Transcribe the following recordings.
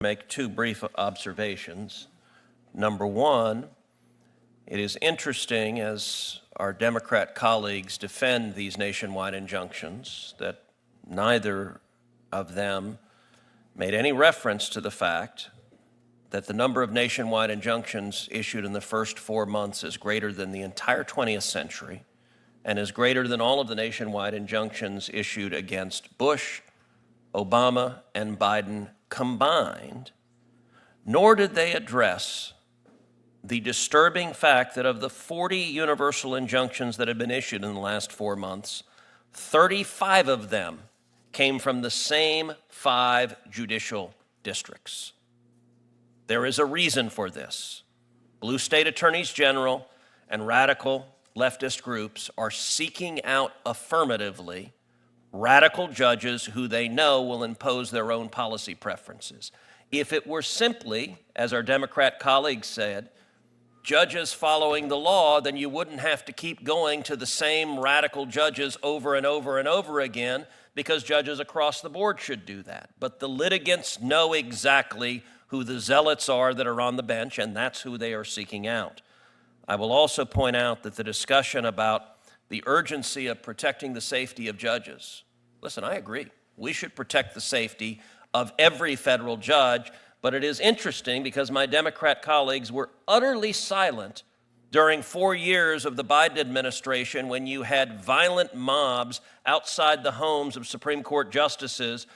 Make two brief observations. Number one, it is interesting as our Democrat colleagues defend these nationwide injunctions that neither of them made any reference to the fact that the number of nationwide injunctions issued in the first 4 months is greater than the entire 20th century and is greater than all of the nationwide injunctions issued against Bush, Obama, and Biden combined, nor did they address the disturbing fact that of the 40 universal injunctions that have been issued in the last 4 months, 35 of them came from the same 5 judicial districts. There is a reason for this. Blue state attorneys general and radical leftist groups are seeking out affirmatively radical judges who they know will impose their own policy preferences. If it were simply, as our Democrat colleagues said, judges following the law, then you wouldn't have to keep going to the same radical judges over and over and over again, because judges across the board should do that. But the litigants know exactly who the zealots are that are on the bench, and that's who they are seeking out. I will also point out that the discussion about the urgency of protecting the safety of judges. Listen, I agree. We should protect the safety of every federal judge, but it is interesting because my Democrat colleagues were utterly silent during 4 years of the Biden administration when you had violent mobs outside the homes of Supreme Court justices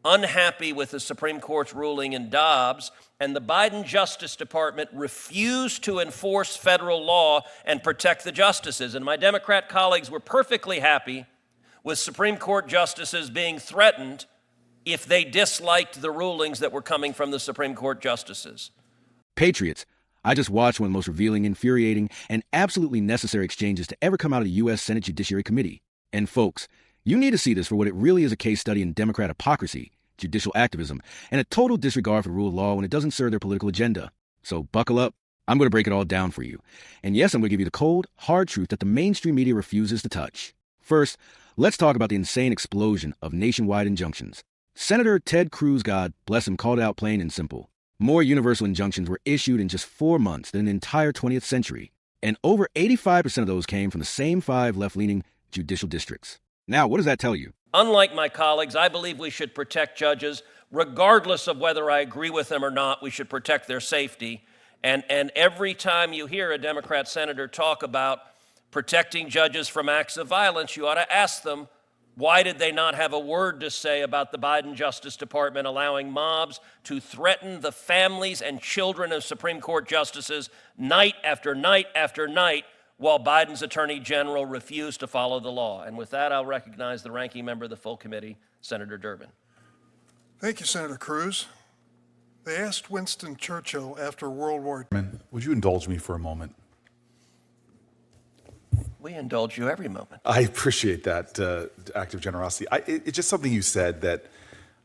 unhappy with the Supreme Court's ruling in Dobbs, and the Biden Justice Department refused to enforce federal law and protect the justices. And my Democrat colleagues were perfectly happy with Supreme Court justices being threatened if they disliked the rulings that were coming from the Supreme Court justices. Patriots, I just watched one of the most revealing, infuriating, and absolutely necessary exchanges to ever come out of the U.S. Senate Judiciary Committee. And folks, you need to see this for what it really is, a case study in Democrat hypocrisy, judicial activism, and a total disregard for the rule of law when it doesn't serve their political agenda. So buckle up. I'm going to break it all down for you. And yes, I'm going to give you the cold, hard truth that the mainstream media refuses to touch. First, let's talk about the insane explosion of nationwide injunctions. Senator Ted Cruz, God bless him, called it out plain and simple. More universal injunctions were issued in just 4 months than the entire 20th century. And over 85% of those came from the same 5 left-leaning judicial districts. Now, what does that tell you? Unlike my colleagues, I believe we should protect judges, regardless of whether I agree with them or not. We should protect their safety. And every time you hear a Democrat senator talk about protecting judges from acts of violence, you ought to ask them, why did they not have a word to say about the Biden Justice Department allowing mobs to threaten the families and children of Supreme Court justices night after night after night, while Biden's Attorney General refused to follow the law? And with that, I'll recognize the ranking member of the full committee, Senator Durbin. Thank you, Senator Cruz. They asked Winston Churchill after World War II. Would you indulge me for a moment? We indulge you every moment. I appreciate that act of generosity. It's just something you said that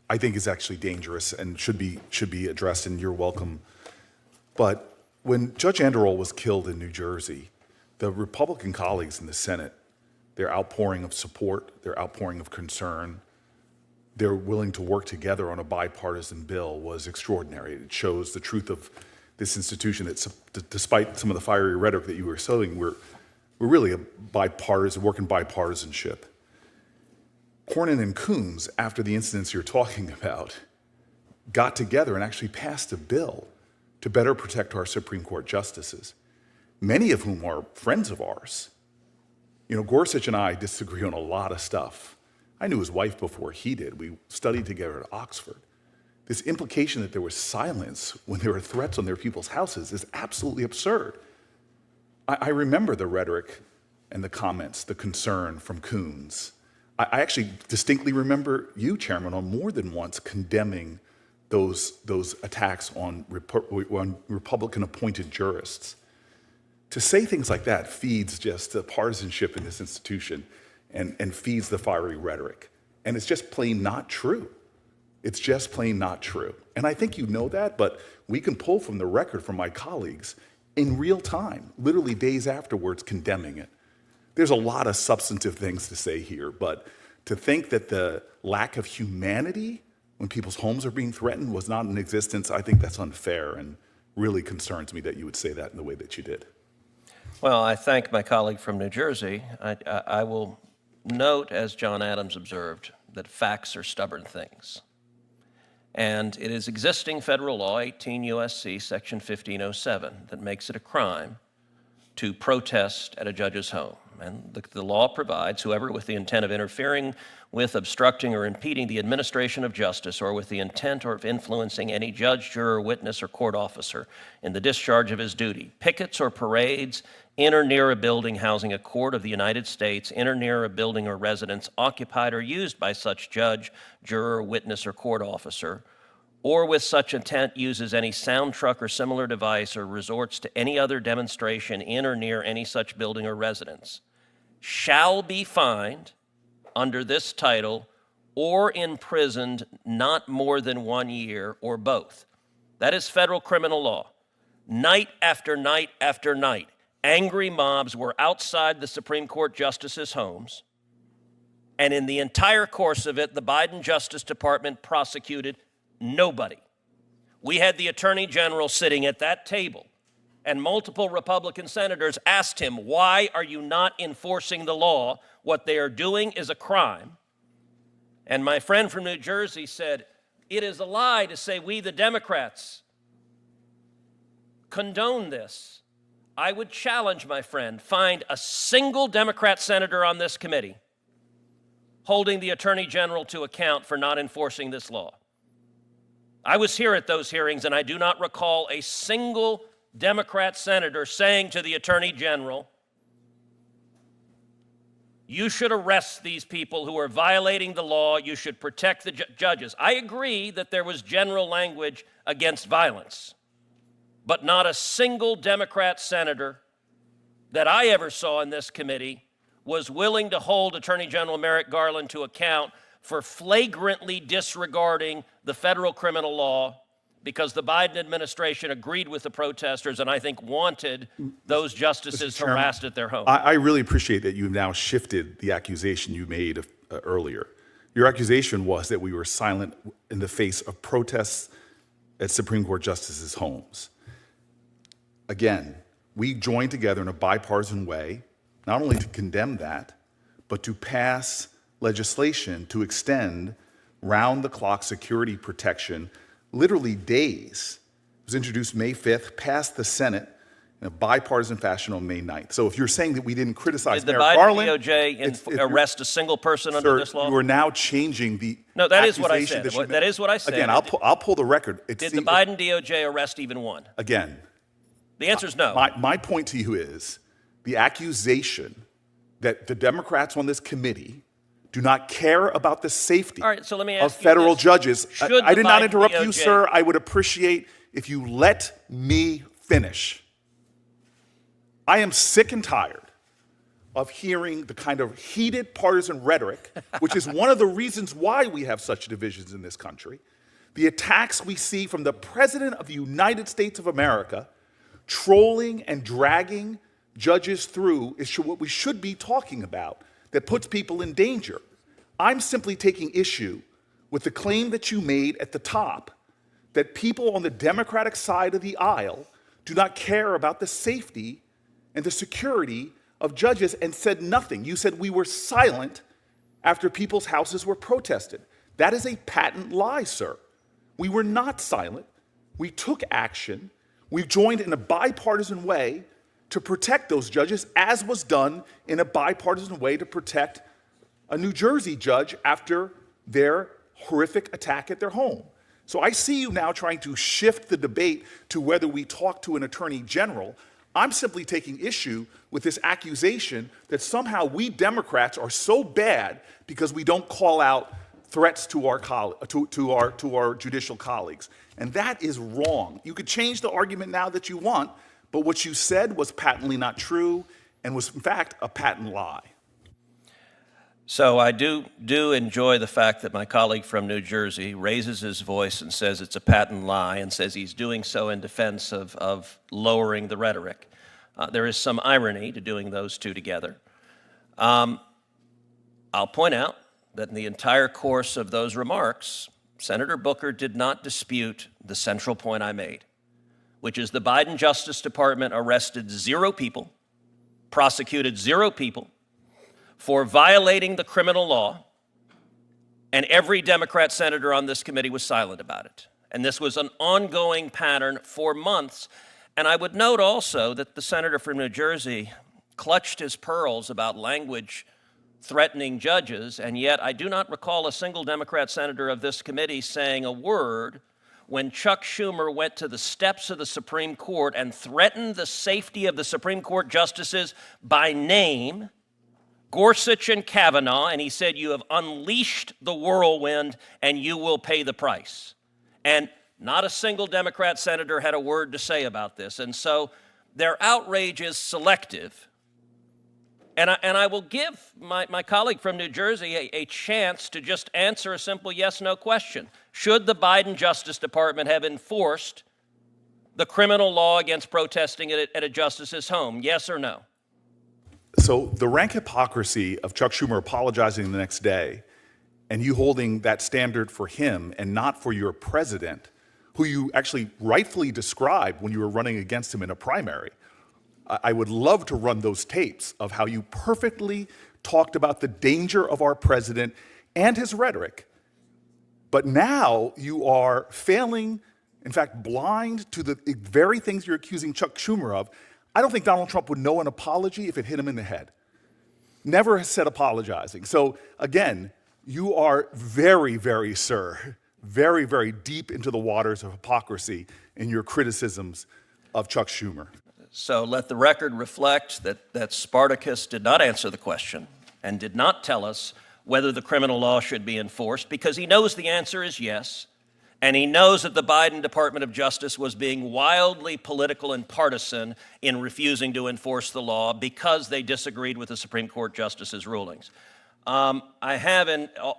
I think is actually dangerous and should be addressed, and you're welcome. But when Judge Anderol was killed in New Jersey, the Republican colleagues in the Senate, their outpouring of support, their outpouring of concern, they're willing to work together on a bipartisan bill was extraordinary. It shows the truth of this institution that despite some of the fiery rhetoric that you were sowing, we're really a bipartisan, working bipartisanship. Cornyn and Coons, after the incidents you're talking about, got together and actually passed a bill to better protect our Supreme Court justices, many of whom are friends of ours. You know, Gorsuch and I disagree on a lot of stuff. I knew his wife before he did. We studied together at Oxford. This implication that there was silence when there were threats on their people's houses is absolutely absurd. I remember the rhetoric and the comments, the concern from Coons. I actually distinctly remember you, Chairman, on more than once condemning those attacks on Republican-appointed jurists. To say things like that feeds just the partisanship in this institution and feeds the fiery rhetoric. And it's just plain not true. It's just plain not true. And I think you know that, but we can pull from the record from my colleagues in real time, literally days afterwards, condemning it. There's a lot of substantive things to say here, but to think that the lack of humanity when people's homes are being threatened was not in existence, I think that's unfair and really concerns me that you would say that in the way that you did. Well, I thank my colleague from New Jersey. I will note, as John Adams observed, that facts are stubborn things. And it is existing federal law, 18 U.S.C. section 1507, that makes it a crime to protest at a judge's home. And the law provides whoever with the intent of interfering with, obstructing, or impeding the administration of justice, or with the intent or of influencing any judge, juror, witness, or court officer in the discharge of his duty, pickets or parades in or near a building housing a court of the United States, in or near a building or residence occupied or used by such judge, juror, witness, or court officer, or with such intent uses any sound truck or similar device, or resorts to any other demonstration in or near any such building or residence, shall be fined under this title or imprisoned not more than 1 year, or both. That is federal criminal law. Night after night after night, angry mobs were outside the Supreme Court justices' homes, and in the entire course of it, the Biden Justice Department prosecuted nobody. We had the Attorney General sitting at that table, and multiple Republican senators asked him, why are you not enforcing the law? What they are doing is a crime. And my friend from New Jersey said, it is a lie to say we, the Democrats, condone this. I would challenge, my friend, find a single Democrat senator on this committee holding the Attorney General to account for not enforcing this law. I was here at those hearings, and I do not recall a single Democrat senator saying to the Attorney General, you should arrest these people who are violating the law, you should protect the judges. I agree that there was general language against violence, but not a single Democrat senator that I ever saw in this committee was willing to hold Attorney General Merrick Garland to account for flagrantly disregarding the federal criminal law, because the Biden administration agreed with the protesters and I think wanted those justices harassed at their home. I really appreciate that you've now shifted the accusation you made earlier. Your accusation was that we were silent in the face of protests at Supreme Court justices' homes. Again, we joined together in a bipartisan way, not only to condemn that, but to pass legislation to extend round-the-clock security protection, literally days. It was introduced May 5th, passed the Senate in a bipartisan fashion on May 9th. So if you're saying that we didn't criticize Did the Merrick Garland, Biden DOJ arrest a single person under this law? You are now changing the No, that is what I said. accusation That is what I said. Again, I'll pull the record. Did the Biden DOJ arrest even one? Again, The answer is no. my point to you is the accusation that the Democrats on this committee do not care about the safety All right, so let me of ask you federal this. judges. Should I the did not Biden interrupt you, DOJ sir. I would appreciate if you let me finish. I am sick and tired of hearing the kind of heated partisan rhetoric, which is one of the reasons why we have such divisions in this country. The attacks we see from the President of the United States of America trolling and dragging judges through is what we should be talking about, that puts people in danger. I'm simply taking issue with the claim that you made at the top that people on the Democratic side of the aisle do not care about the safety and the security of judges and said nothing. You said we were silent after people's houses were protested. That is a patent lie, sir. We were not silent. We took action. We joined in a bipartisan way to protect those judges, as was done in a bipartisan way to protect a New Jersey judge after their horrific attack at their home. So I see you now trying to shift the debate to whether we talk to an attorney general. I'm simply taking issue with this accusation that somehow we Democrats are so bad because we don't call out threats to our judicial colleagues. And that is wrong. You could change the argument now that you want, but what you said was patently not true and was, in fact, a patent lie. So I do enjoy the fact that my colleague from New Jersey raises his voice and says it's a patent lie and says he's doing so in defense of lowering the rhetoric. There is some irony to doing those two together. I'll point out that in the entire course of those remarks, Senator Booker did not dispute the central point I made, which is the Biden Justice Department arrested 0 people, prosecuted 0 people for violating the criminal law, and every Democrat senator on this committee was silent about it. And this was an ongoing pattern for months. And I would note also that the senator from New Jersey clutched his pearls about language threatening judges, and yet I do not recall a single Democrat senator of this committee saying a word when Chuck Schumer went to the steps of the Supreme Court and threatened the safety of the Supreme Court justices by name, Gorsuch and Kavanaugh, and he said, "You have unleashed the whirlwind and you will pay the price." And not a single Democrat senator had a word to say about this. And so their outrage is selective. And I will give my colleague from New Jersey a chance to just answer a simple yes-no question. Should the Biden Justice Department have enforced the criminal law against protesting at a justice's home? Yes or no? So the rank hypocrisy of Chuck Schumer apologizing the next day and you holding that standard for him and not for your president, who you actually rightfully described when you were running against him in a primary. I would love to run those tapes of how you perfectly talked about the danger of our president and his rhetoric. But now you are failing, in fact, blind to the very things you're accusing Chuck Schumer of. I don't think Donald Trump would know an apology if it hit him in the head. Never has said apologizing. So again, you are very, very, sir, very, very deep into the waters of hypocrisy in your criticisms of Chuck Schumer. So let the record reflect that Spartacus did not answer the question and did not tell us whether the criminal law should be enforced, because he knows the answer is yes, and he knows that the Biden Department of Justice was being wildly political and partisan in refusing to enforce the law because they disagreed with the Supreme Court justices' rulings. I have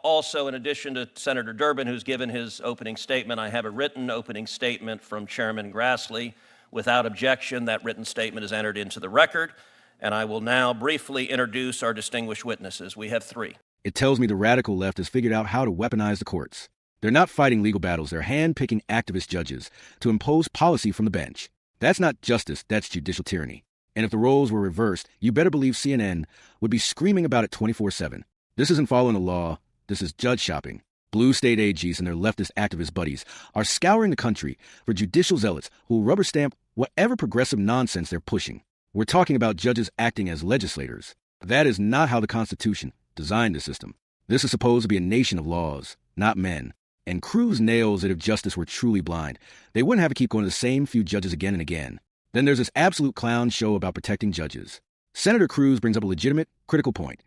also, in addition to Senator Durbin, who's given his opening statement, I have a written opening statement from Chairman Grassley. Without objection, that written statement is entered into the record, and I will now briefly introduce our distinguished witnesses. We have 3. It tells me the radical left has figured out how to weaponize the courts. They're not fighting legal battles, they're hand-picking activist judges to impose policy from the bench. That's not justice, that's judicial tyranny. And if the roles were reversed, you better believe CNN would be screaming about it 24/7. This isn't following the law, this is judge shopping. Blue state AGs and their leftist activist buddies are scouring the country for judicial zealots who will rubber stamp whatever progressive nonsense they're pushing. We're talking about judges acting as legislators. That is not how the Constitution designed the system. This is supposed to be a nation of laws, not men. And Cruz nails it. If justice were truly blind, they wouldn't have to keep going to the same few judges again and again. Then there's this absolute clown show about protecting judges. Senator Cruz brings up a legitimate, critical point.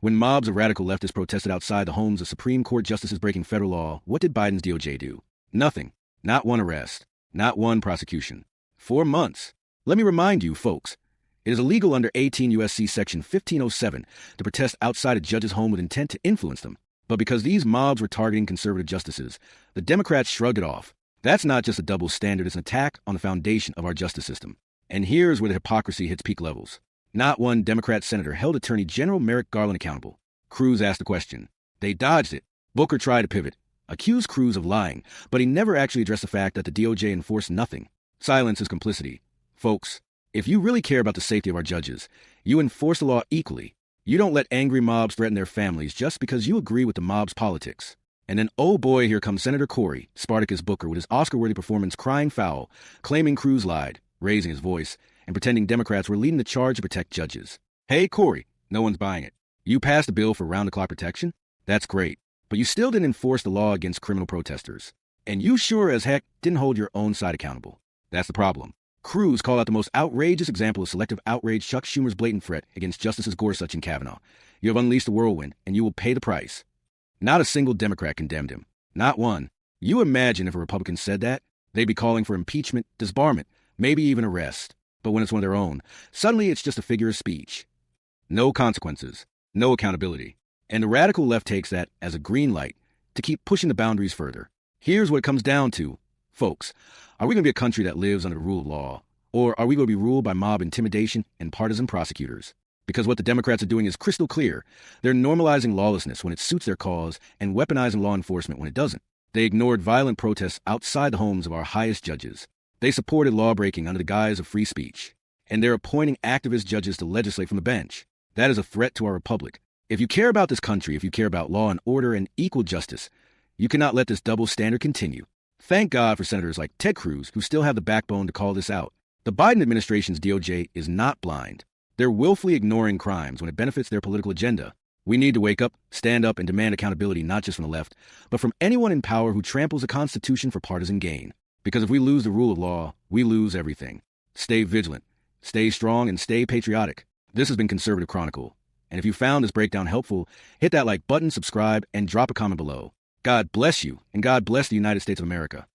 When mobs of radical leftists protested outside the homes of Supreme Court justices breaking federal law, what did Biden's DOJ do? Nothing. Not one arrest. Not one prosecution. 4 months. Let me remind you, folks, it is illegal under 18 U.S.C. Section 1507 to protest outside a judge's home with intent to influence them. But because these mobs were targeting conservative justices, the Democrats shrugged it off. That's not just a double standard, it's an attack on the foundation of our justice system. And here's where the hypocrisy hits peak levels. Not one Democrat senator held Attorney General Merrick Garland accountable. Cruz asked the question. They dodged it. Booker tried to pivot, accused Cruz of lying, but he never actually addressed the fact that the DOJ enforced nothing. Silence is complicity. Folks, if you really care about the safety of our judges, you enforce the law equally. You don't let angry mobs threaten their families just because you agree with the mob's politics. And then, oh boy, here comes Senator Cory, Spartacus Booker, with his Oscar-worthy performance crying foul, claiming Cruz lied, raising his voice, and pretending Democrats were leading the charge to protect judges. Hey, Cory, no one's buying it. You passed a bill for round-the-clock protection? That's great. But you still didn't enforce the law against criminal protesters. And you sure as heck didn't hold your own side accountable. That's the problem. Cruz called out the most outrageous example of selective outrage, Chuck Schumer's blatant threat against Justices Gorsuch and Kavanaugh. You have unleashed a whirlwind, and you will pay the price. Not a single Democrat condemned him. Not one. You imagine if a Republican said that, they'd be calling for impeachment, disbarment, maybe even arrest. But when it's one of their own, suddenly it's just a figure of speech. No consequences, no accountability. And the radical left takes that as a green light to keep pushing the boundaries further. Here's what it comes down to. Folks, are we going to be a country that lives under the rule of law? Or are we going to be ruled by mob intimidation and partisan prosecutors? Because what the Democrats are doing is crystal clear. They're normalizing lawlessness when it suits their cause and weaponizing law enforcement when it doesn't. They ignored violent protests outside the homes of our highest judges. They supported lawbreaking under the guise of free speech. And they're appointing activist judges to legislate from the bench. That is a threat to our republic. If you care about this country, if you care about law and order and equal justice, you cannot let this double standard continue. Thank God for senators like Ted Cruz who still have the backbone to call this out. The Biden administration's DOJ is not blind. They're willfully ignoring crimes when it benefits their political agenda. We need to wake up, stand up, and demand accountability not just from the left, but from anyone in power who tramples the Constitution for partisan gain. Because if we lose the rule of law, we lose everything. Stay vigilant, stay strong, and stay patriotic. This has been Conservative Chronicle. And if you found this breakdown helpful, hit that like button, subscribe, and drop a comment below. God bless you, and God bless the United States of America.